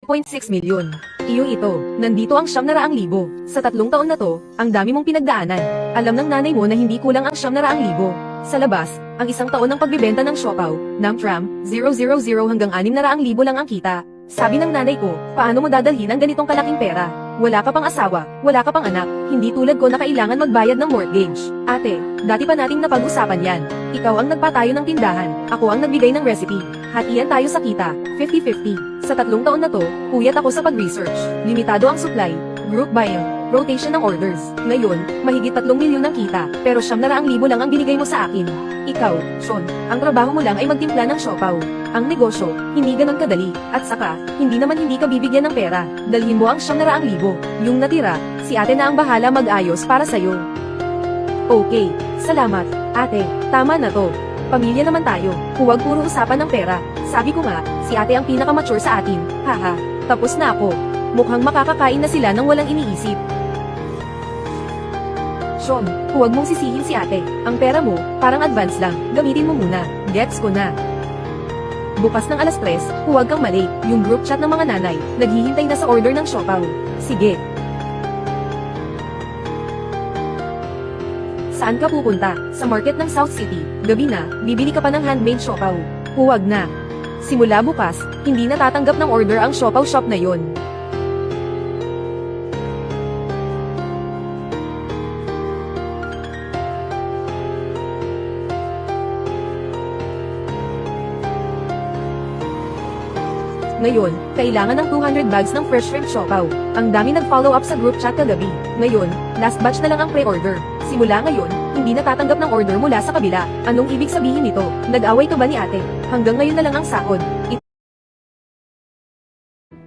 8.6 milyon. Iyo ito, nandito ang 900,000. Sa 3 taon na to, ang dami mong pinagdaanan. Alam ng nanay mo na hindi kulang ang 900,000. Sa labas, ang 1 taon ng pagbibenta ng siopaw, ng tram, 000 hanggang 600,000 lang ang kita. Sabi ng nanay ko, paano mo dadalhin ang ganitong kalaking pera? Wala ka pang asawa, wala ka pang anak, hindi tulad ko na kailangan magbayad ng mortgage. Ate, dati pa nating napag-usapan yan. Ikaw ang nagpatayo ng tindahan, ako ang nagbigay ng recipe. Hatian tayo sa kita, 50-50. Sa 3 taon na to, puyat ako sa pag-research. Limitado ang supply, group buying, rotation ng orders. Ngayon, mahigit 3 milyon ang kita, pero 900,000 lang ang binigay mo sa akin. Ikaw, Sean, ang trabaho mo lang ay magtimpla ng siopaw. Ang negosyo, hindi ganon kadali, at saka, hindi ka bibigyan ng pera. Dalhin mo ang 900,000. Yung natira, si ate na ang bahala mag-ayos para sa'yo. Okay, salamat, ate, tama na to. Pamilya naman tayo, huwag puro usapan ng pera. Sabi ko nga, si ate ang pinaka-mature sa atin, haha. Tapos na ako. Mukhang makakakain na sila nang walang iniisip. Sean, huwag mong sisihin si ate. Ang pera mo, parang advance lang, gamitin mo muna. Gets ko na. Bukas ng 3:00, huwag kang malate. Yung group chat ng mga nanay, naghihintay na sa order ng siopaw. Sige. Saan ka pupunta? Sa market ng South City. Gabi na, bibili ka pa ng handmade siopaw. Huwag na. Simula bukas, hindi na tatanggap ng order ang siopaw shop na yon. Ngayon, kailangan ng 200 bags ng fresh shrimp siopaw. Ang dami nag-follow up sa group chat kagabi. Ngayon, last batch na lang ang pre-order. Simula ngayon, hindi na tatanggap ng order mula sa kabila. Anong ibig sabihin nito? Nag-away ka ba ni ate? Hanggang ngayon na lang ang sahod.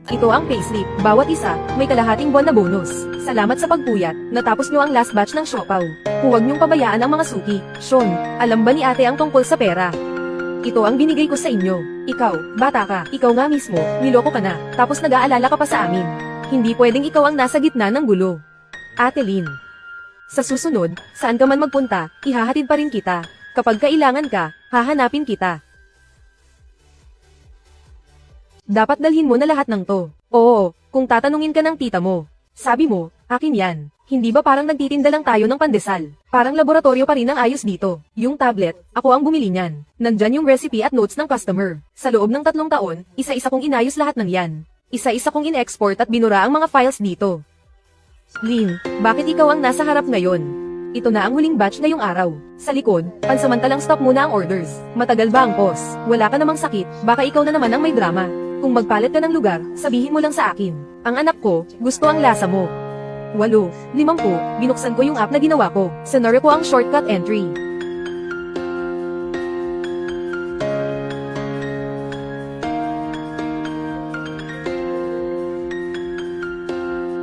Ito ang payslip. Bawat isa, may kalahating buwan na bonus. Salamat sa pagpuyat. Natapos nyo ang last batch ng siopaw. Huwag nyong pabayaan ang mga suki. Sean, alam ba ni ate ang tungkol sa pera? Ito ang binigay ko sa inyo. Ikaw, bata ka, ikaw nga mismo, niloko ka na, tapos nag-aalala ka pa sa amin. Hindi pwedeng ikaw ang nasa gitna ng gulo. Ate Lynn. Sa susunod, saan ka man magpunta, ihahatid pa rin kita. Kapag kailangan ka, hahanapin kita. Dapat dalhin mo na lahat ng to. Oo, kung tatanungin ka ng tita mo. Sabi mo, akin yan. Hindi ba parang nagtitinda lang tayo ng pandesal? Parang laboratorio pa rin ang ayos dito. Yung tablet, ako ang bumili niyan. Nandyan yung recipe at notes ng customer. Sa loob ng 3 taon, isa-isa kong inayos lahat ng yan. Isa-isa kong in-export at binura ang mga files dito. Lynn, bakit ikaw ang nasa harap ngayon? Ito na ang huling batch ngayong araw. Sa likod, pansamantalang stop muna ang orders. Matagal ba ang pause? Wala ka namang sakit, baka ikaw na naman ang may drama. Kung magpalit ka ng lugar, sabihin mo lang sa akin. Ang anak ko, gusto ang lasa mo. 8, 50, binuksan ko yung app na ginawa ko. Sinare ko ang shortcut entry.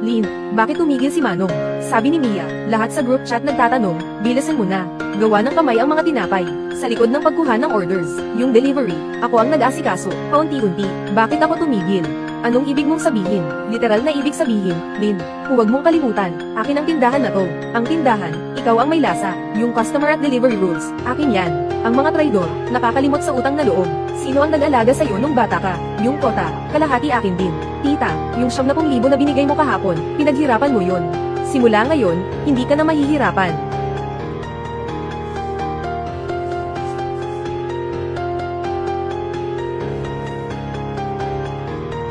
Lynn, bakit tumigil si Manong? Sabi ni Mia, lahat sa group chat nagtatanong, bilisan mo na. Gawa ng kamay ang mga tinapay. Sa likod ng pagkuha ng orders, yung delivery, ako ang nag-asikaso, paunti-unti. Bakit ako tumigil? Anong ibig mong sabihin? Literal na ibig sabihin, Lynn, huwag mong kalimutan, akin ang tindahan na to. Ang tindahan, ikaw ang may lasa. Yung customer at delivery rules, akin yan. Ang mga traidor, nakakalimot sa utang na loob. Sino ang nag-alaga sa'yo nung bata ka? Yung kota, kalahati akin din. Tita, yung 70,000 na binigay mo kahapon, pinaghirapan mo yun. Simula ngayon, hindi ka na mahihirapan.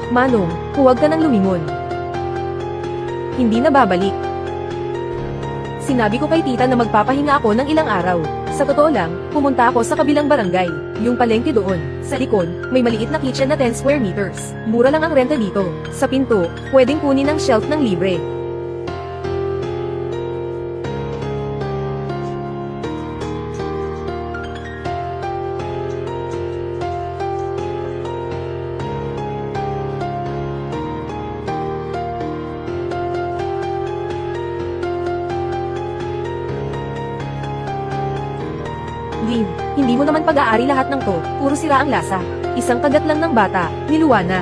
Manong, huwag ka nang lumingon. Hindi na babalik. Sinabi ko kay tita na magpapahinga ako ng ilang araw. Sa totoo lang, pumunta ako sa kabilang barangay. Yung palengke doon. Sa likod, may maliit na kitchen na 10 square meters. Mura lang ang renta dito. Sa pinto, pwedeng kunin ang shelf ng libre. Lynn, hindi mo naman pag-aari lahat ng to, puro sira ang lasa. Isang kagat lang ng bata, niluwa na.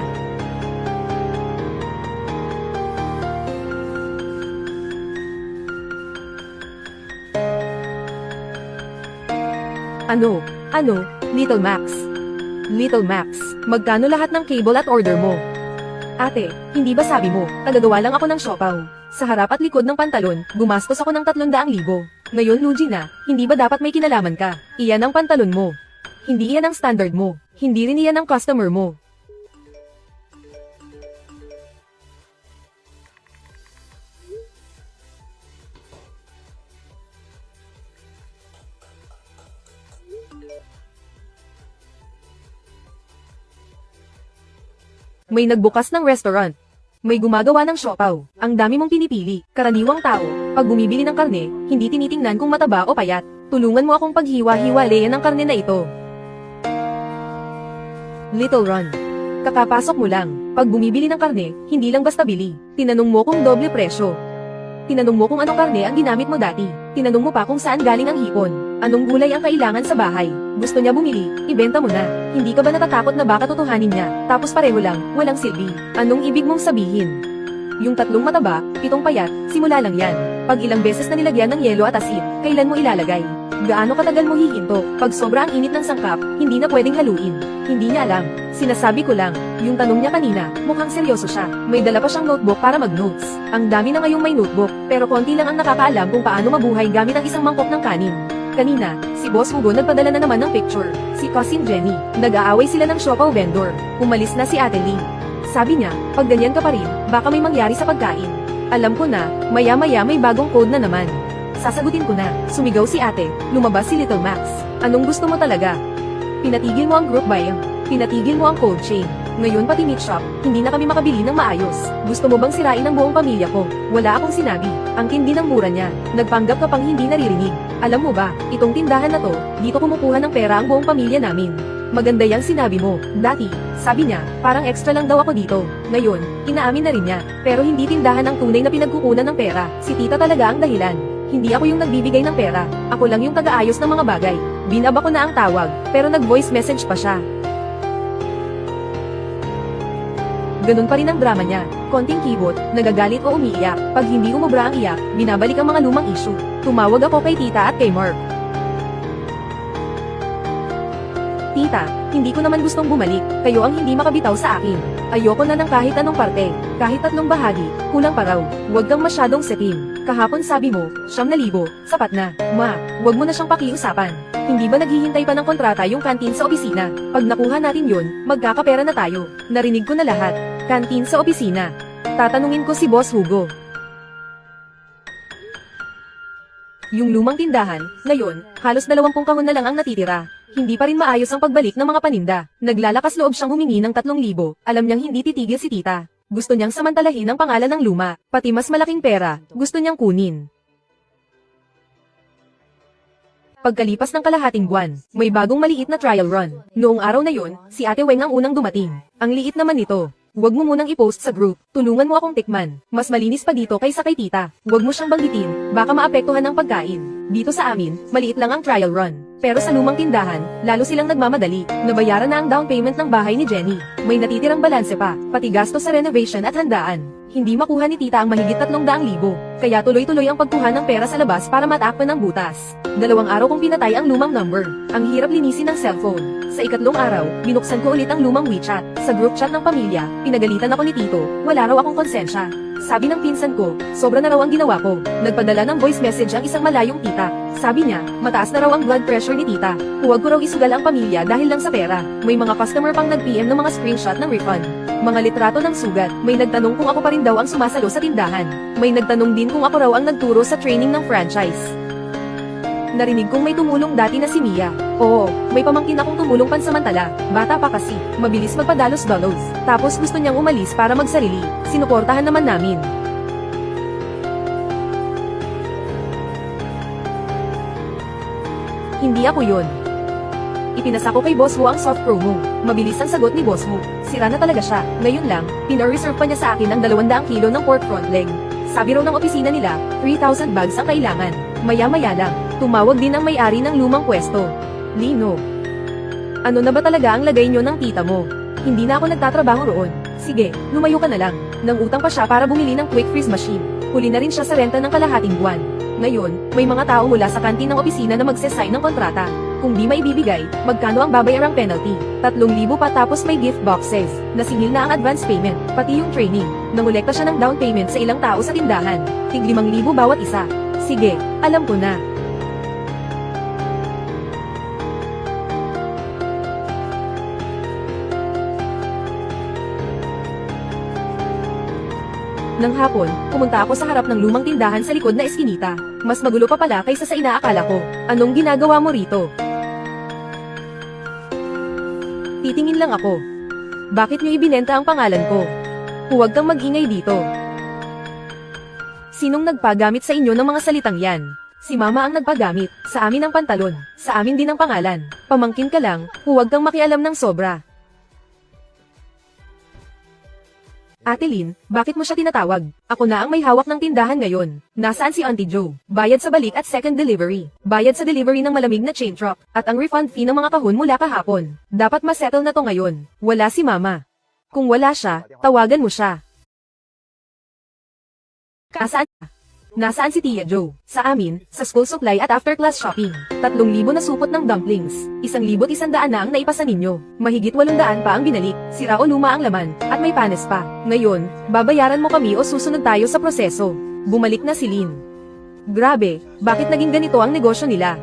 Ano, Little Max? Little Max, magkano lahat ng cable at order mo? Ate, hindi ba sabi mo, tagagawa lang ako ng siopaw? Sa harap at likod ng pantalon, gumastos ako ng 300,000. Ngayon Luigi na, hindi ba dapat may kinalaman ka? Iyan ang pantalon mo. Hindi iyan ang standard mo. Hindi rin iyan ang customer mo. May nagbukas ng restaurant. May gumagawa ng siopaw. Ang dami mong pinipili. Karaniwang tao, pag bumibili ng karne, hindi tinitingnan kung mataba o payat. Tulungan mo akong paghiwa-hiwalayan ng karne na ito. Little Ron. Kakapasok mo lang. Pag bumibili ng karne, hindi lang basta bili. Tinanong mo kung doble presyo. Tinanong mo kung anong karne ang ginamit mo dati. Tinanong mo pa kung saan galing ang hipon. Anong gulay ang kailangan sa bahay. Gusto niya bumili, ibenta mo na. Hindi ka ba natatakot na baka totohanin niya, tapos pareho lang, walang silbi. Anong ibig mong sabihin? Yung 3 mataba, 7 payat, simula lang yan. Pag ilang beses na nilagyan ng yelo at asin, kailan mo ilalagay? Gaano katagal mo hihinto? Pag sobra ang init ng sangkap, hindi na pwedeng haluin. Hindi niya alam. Sinasabi ko lang, yung tanong niya kanina, mukhang seryoso siya. May dala pa siyang notebook para mag-notes. Ang dami na ngayong may notebook, pero konti lang ang nakakaalam kung paano mabuhay gamit ang isang mangkok ng kanin. Kanina, si Boss Hugo nagpadala na naman ng picture. Si Cousin Jenny, nag-aaway sila ng siopaw vendor. Umalis na si Ate Lee. Sabi niya, pag ganyan ka pa rin, baka may mangyari sa pagkain. Alam ko na, maya-maya may bagong code na naman. Sasagutin ko na, sumigaw si ate, lumabas si Little Max. Anong gusto mo talaga? Pinatigil mo ang group buying. Pinatigil mo ang cold chain. Ngayon pati meat shop, hindi na kami makabili ng maayos. Gusto mo bang sirain ang buong pamilya ko? Wala akong sinabi. Ang tindi ng mura niya. Nagpanggap ka pang hindi naririnig. Alam mo ba, itong tindahan na to, dito kumukuha ng pera ang buong pamilya namin. Maganda yang sinabi mo. Dati, sabi niya, parang extra lang daw ako dito. Ngayon, inaamin na rin niya. Pero hindi tindahan ang tunay na pinagkukunan ng pera. Si tita talaga ang dahilan. Hindi ako yung nagbibigay ng pera. Ako lang yung taga-ayos ng mga bagay. Binaba ko na ang tawag, pero nag-voice message pa siya. Ganun pa rin ang drama niya. Konting kibot, nagagalit o umiiyak. Pag hindi umubra ang iyak, binabalik ang mga lumang issue. Tumawag ako kay tita at kay Mark. Tita, hindi ko naman gustong bumalik. Kayo ang hindi makabitaw sa akin. Ayoko na ng kahit anong parte. Kahit 3 bahagi, kulang pa raw. Huwag kang masyadong setim. Kahapon sabi mo, 9,000, sapat na. Ma, huwag mo na siyang pakiusapan. Hindi ba naghihintay pa ng kontrata yung kantin sa opisina? Pag nakuha natin yun, magkakapera na tayo. Narinig ko na lahat. Kantin sa opisina. Tatanungin ko si Boss Hugo. Yung lumang tindahan, ngayon, halos 20 kahon na lang ang natitira. Hindi pa rin maayos ang pagbalik ng mga paninda. Naglalakas loob siyang humingi ng 3,000. Alam niyang hindi titigil si tita. Gusto niyang samantalahin ang pangalan ng luma, pati mas malaking pera, gusto niyang kunin. Pagkalipas ng kalahating buwan, may bagong maliit na trial run. Noong araw na yun, si Ate Weng ang unang dumating. Ang liit naman nito. Huwag mo munang i-post sa group, tulungan mo akong tikman. Mas malinis pa dito kaysa kay tita. Huwag mo siyang banggitin, baka maapektuhan ang pagkain. Dito sa amin, maliit lang ang trial run. Pero sa lumang tindahan, lalo silang nagmamadali. Nabayaran na ang down payment ng bahay ni Jenny. May natitirang balanse pa, pati gastos sa renovation at handaan. Hindi makuha ni tita ang mahigit 300,000. Kaya tuloy-tuloy ang pagkuha ng pera sa labas para matakpan ng butas. 2 araw kong pinatay ang lumang number. Ang hirap linisin ng cellphone. Sa 3 araw, binuksan ko ulit ang lumang WeChat. Sa group chat ng pamilya, pinagalitan ako ni Tito, wala raw akong konsensya. Sabi ng pinsan ko, sobra na raw ang ginawa ko. Nagpadala ng voice message ang isang malayong tita. Sabi niya, mataas na raw ang blood pressure ni tita. Huwag ko raw isugal ang pamilya dahil lang sa pera. May mga customer pang nag-PM ng mga screenshot ng refund. Mga litrato ng sugat. May nagtanong kung ako pa rin daw ang sumasalo sa tindahan. May nagtanong din kung ako raw ang nagturo sa training ng franchise. Narinig kong may tumulong dati na si Mia. Oo, may pamangkin akong tumulong pansamantala. Bata pa kasi, mabilis magpadalos-dalos. Tapos gusto niyang umalis para magsarili. Sinuportahan naman namin. Hindi ako yun. Ipinasa ko kay Boss Wu ang soft promo. Mabilis ang sagot ni Boss Wu. Sira na talaga siya. Ngayon lang, pina-reserve pa niya sa akin ang 200 kilo ng pork front leg. Sabi raw ng opisina nila, 3,000 bags ang kailangan. Maya-maya lang, tumawag din ang may-ari ng lumang pwesto. Lino, ano na ba talaga ang lagay nyo ng tita mo? Hindi na ako nagtatrabaho roon. Sige, lumayo ka na lang. Nangutang pa siya para bumili ng quick freeze machine. Huli na rin siya sa renta ng kalahating buwan. Ngayon, may mga tao mula sa kantin ng opisina na magse-sign ng kontrata. Kung di maibibigay, magkano ang babayarang penalty? 3,000 pa tapos may gift boxes. Nasingil na ang advance payment, pati yung training. Nangolekta siya ng down payment sa ilang tao sa tindahan. Tig 5,000 bawat isa. Sige, alam ko na. Nang hapon, pumunta ako sa harap ng lumang tindahan sa likod na eskinita. Mas magulo pa pala kaysa sa inaakala ko. Anong ginagawa mo rito? Titingin lang ako. Bakit niyo ibinenta ang pangalan ko? Huwag kang mag-ingay dito. Sinong nagpagamit sa inyo ng mga salitang yan? Si mama ang nagpagamit, sa amin ang pantalon, sa amin din ang pangalan. Pamangkin ka lang, huwag kang makialam ng sobra. Ate Lynn, bakit mo siya tinatawag? Ako na ang may hawak ng tindahan ngayon. Nasaan si Auntie Joe? Bayad sa balik at second delivery. Bayad sa delivery ng malamig na chain truck. At ang refund fee ng mga kahon mula kahapon. Dapat masettle na to ngayon. Wala si mama. Kung wala siya, tawagan mo siya. Nasaan? Nasaan si Tia Joe? Sa amin, sa school supply at after-class shopping. 3,000 na supot ng dumplings. 1,100 na ang naipasa ninyo. Mahigit 800 pa ang binalik. Sira o luma ang laman, at may panes pa. Ngayon, babayaran mo kami o susunod tayo sa proseso. Bumalik na si Lynn. Grabe, bakit naging ganito ang negosyo nila?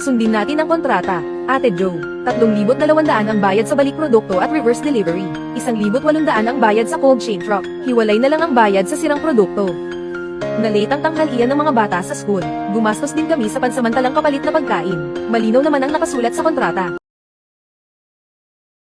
Sundin natin ang kontrata. Ate Joe, 3,200 ang bayad sa balik produkto at reverse delivery. 1,800 ang bayad sa cold chain truck. Hiwalay na lang ang bayad sa sirang produkto. Nalate ang tanghalian ng mga bata sa school. Gumastos din kami sa pansamantalang kapalit na pagkain. Malinaw naman ang nakasulat sa kontrata.